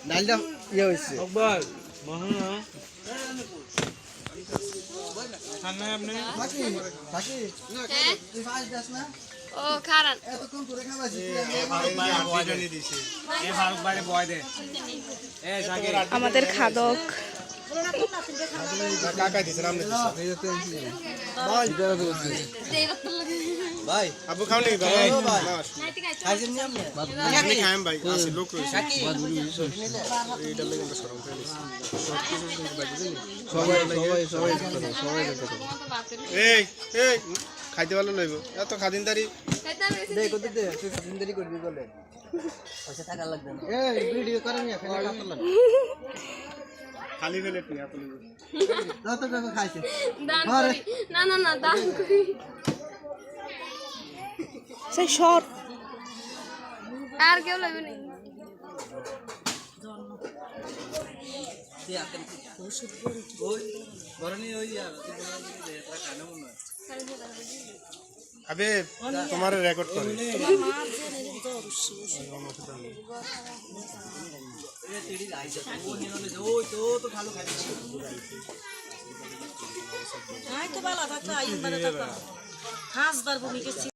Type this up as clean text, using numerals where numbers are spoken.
ডালটা ইয়ে হয়েছে ও খারান আমাদের খাদক ভাই আবু খাও নি ভাই খাইছেন নি আপনি খাইম ভাই আছে লোক রয়েছে এইটা লাগে আমরা শরম করে নিছি সবাই এই এই খাইতে ভালো লইব এত খাদিনদারি দেখ কত দে তুই খাদিনদারি করবি বলে পয়সা টাকা লাগবে না এই ভিডিও করে নিয়া ফেলে কাটতে লাগবে খালি ফেলে তুই আপনি যত টাকা খাইছে দান করি না না না দান করি সেই শর্ট আর কেউ লাগবে না আবে তোমার রেকর্ড করে তো ভালো থাকতো আইন বারে থাকতো হাঁস বার ভূমিকে